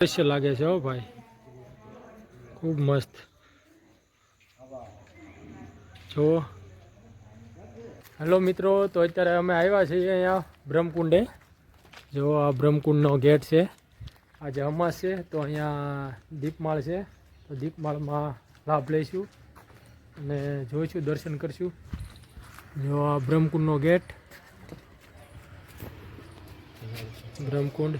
દ્રશ્ય લાગે છે હો ભાઈ, ખૂબ મસ્ત. જો હેલો મિત્રો, તો અત્યારે અમે આવ્યા છીએ અહીંયા બ્રહ્મકુંડે. જો આ બ્રહ્મકુંડનો ગેટ છે. આજે અમાસ છે તો અહીંયા દીપમાળ છે, તો દીપમાળમાં લાભ લઈશું અને જોઈશું, દર્શન કરશું. જો આ બ્રહ્મકુંડનો ગેટ, બ્રહ્મકુંડ.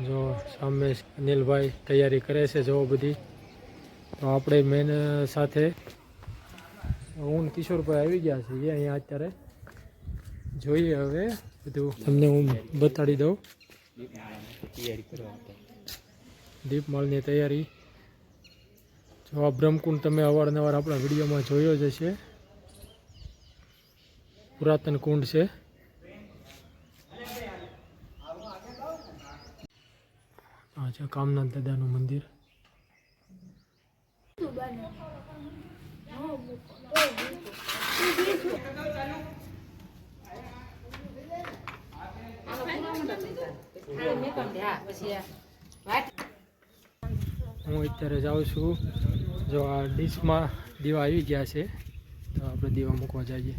જો સામે અનિલભાઈ તૈયારી કરે છે જો બધી. તો આપણે મેન સાથે હું કિશોરભાઈ આવી ગયા છે અહીંયા અત્યારે. જોઈએ હવે બધું તમને હું બતાડી દઉં. દીપમાળની તૈયારી. જો આ બ્રહ્મકુંડ તમે અવારનવાર આપણા વિડીયોમાં જોયો જ હશે. પુરાતન કુંડ છે. આ છે કામનાથ દાદાનું મંદિર. હું અત્યારે જાઉં છું. જો આ ડીશમાં દીવા આવી ગયા છે તો આપણે દીવા મૂકવા જઈએ.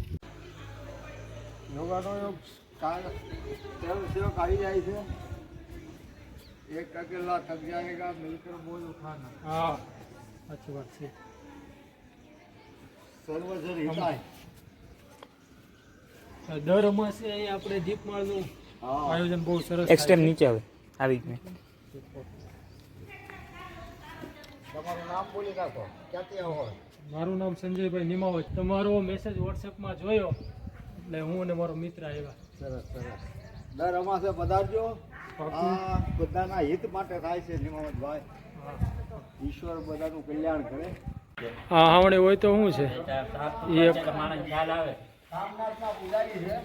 આવી જાય છે. एक अकेला थक जाएगा, मिलकर बोझ उठाना. हाँ, अच्छी बात है. सर्वजन हिताय. દર અમાસે અહીંયા આપણે દીપમાળનું આયોજન બહુ સરસ. એક્સટેમ નીચે આવે આવી ગયું. તમારું નામ બોલી નાખો, ક્યાંથી આવો? મારું નામ સંજયભાઈ નિમાવત. તમારો મેસેજ વોટ્સએપમાં જોયો એટલે હું અને મારો મિત્ર આવ્યા. સરસ સરસ. દર અમાસે પધારજો. આ બધાના હિત માટે થાય છે નિમાવતભાઈ. ઈશ્વર બધાનું કલ્યાણ કરે. હા, હાવણે હોય તો શું છે એ એક ખ્યાલ આવે. કામનાથના પૂજારી છે.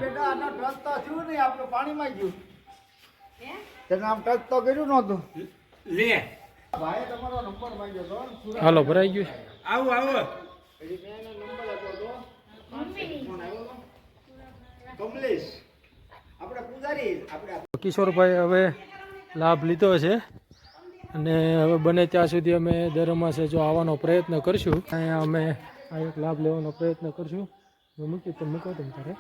બેટા આનો ટચ તો થયું નહીં, આપણે પાણીમાં ગયું. તેને આમ ટચ તો કર્યું નહોતું. લે ભાઈ તમારો નંબર માંગ્યો હતો. હાલો ભરાઈ ગયું. આવો આવો. નંબર હતો તો ફોન આવ્યો હતો. કમલેશ આપણે પૂજારી આપણે. કિશોરભાઈ હવે લાભ લીધો છે અને હવે બને ત્યાં સુધી અમે દર અમાસે જો આવવાનો પ્રયત્ન કરશું. અહીંયા અમે આ એક લાભ લેવાનો પ્રયત્ન કરશું. મૂકી તો મૂકો તમે તારે.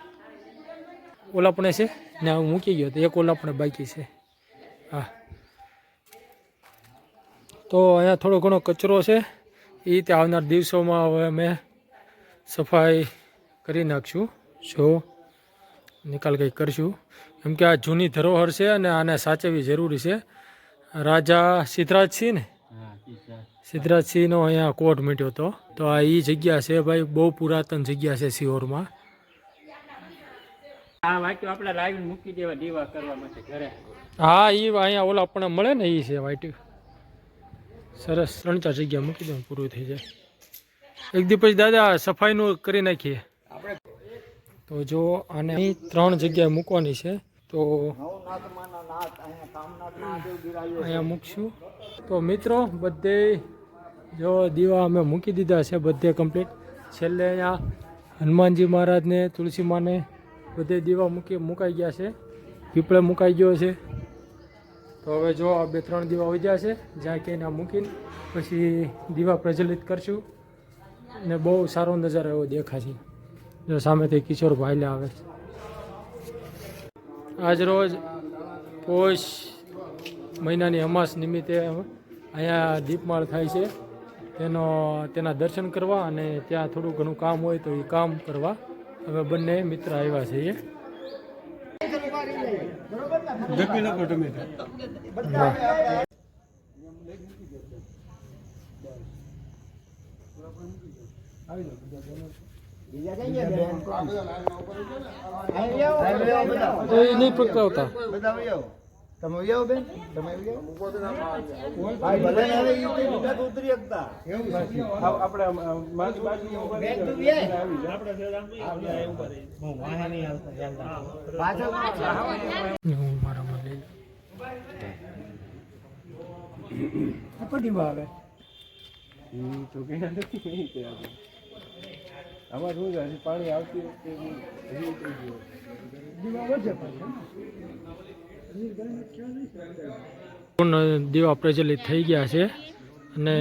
ઓલાપણે છે ને હું મૂકી ગયો તો એક ઓલાપણે બાકી છે. હા, તો અહીંયા થોડો ઘણો કચરો છે એ રીતે આવનાર દિવસોમાં હવે અમે સફાઈ કરી નાખશું. જો નિકાલ કંઈક કરશું, કેમ કે આ જૂની ધરોહર છે અને આને સાચવવી જરૂરી છે. રાજા સિદ્ધરાજસિંહ ને સિદ્ધરાજસિંહનો અહીંયા કોટ મીટ્યો હતો. તો આ એ જગ્યા છે ભાઈ, બહુ પુરાતન જગ્યા છે સિહોરમાં. આ વાક્યો આપણે લાવીને મૂકી દેવા દીવા કરવા માટે ઘરે. હા, એ અહીંયા ઓલા આપણને મળે ને એ છે વાઈટ. સરસ 3-4 જગ્યા મૂકી દઉં, પૂરું થઈ જાય. એક દી પછી દાદા સફાઈનું કરી નાખીએ. તો જો આને 3 જગ્યાએ મૂકવાની છે તો અહીંયા મૂકશું. તો મિત્રો બધે જો દીવા અમે મૂકી દીધા છે, બધે કમ્પ્લીટ. છેલ્લે અહીંયા હનુમાનજી મહારાજને, તુલસી માને બધે દીવા મુકાઈ ગયા છે. પીપળે મુકાઈ ગયો છે. તો હવે જો આ 2-3 દીવા વધ્યા છે, જ્યાં ક્યાંય ના મૂકીને પછી દીવા પ્રજ્વલિત કરશું અને બહુ સારો નજારો એવો દેખાશે. જો સામેથી કિશોરભાઈ આવે છે. આજ રોજ પોષ મહિનાની અમાસ નિમિત્તે અહીંયા દીપમાળ થાય છે. તેના દર્શન કરવા અને ત્યાં થોડું ઘણું કામ હોય તો એ કામ કરવા હવે બંને મિત્ર આવ્યા છીએ. નહીં પકડાવતા. તમે આવો બેન, તમે ઉતરી શકતા. આમાં રોજ પાણી આવતી વખતે પણ દીવા પ્રજ્વલિત થઈ ગયા છે અને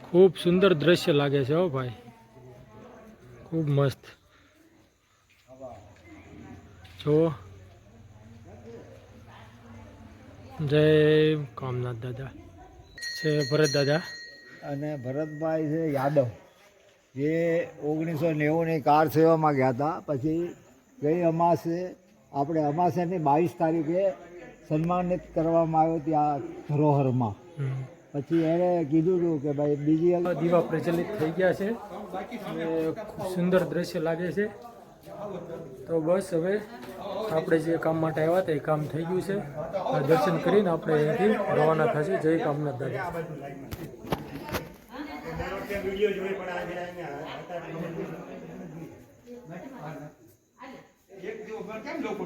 ખૂબ સુંદર દ્રશ્ય લાગે છે હો ભાઈ, ખૂબ મસ્ત. જો જય કામનાથ દાદા છે, ભરત દાદા અને ભરતભાઈ છે યાદવ, જે 1990ની કાર સેવામાં ગયા હતા. પછી ગઈ અમાસે, આપણે અમાસેની 22 તારીખે સન્માનિત કરવામાં આવ્યો ત્યાં ધરોહરમાં. પછી એણે કીધું હતું કે ભાઈ બીજી દીવા પ્રજ્વલિત થઈ ગયા છે અને ખૂબ સુંદર દ્રશ્ય લાગે છે. તો બસ હવે આપણે જે કામ માટે આવ્યા હતા એ કામ થઈ ગયું છે. દર્શન કરીને આપણે અહીંથી રવાના થશે. જય કામનાથ દાદા. એક દિવસ કેમ લોકો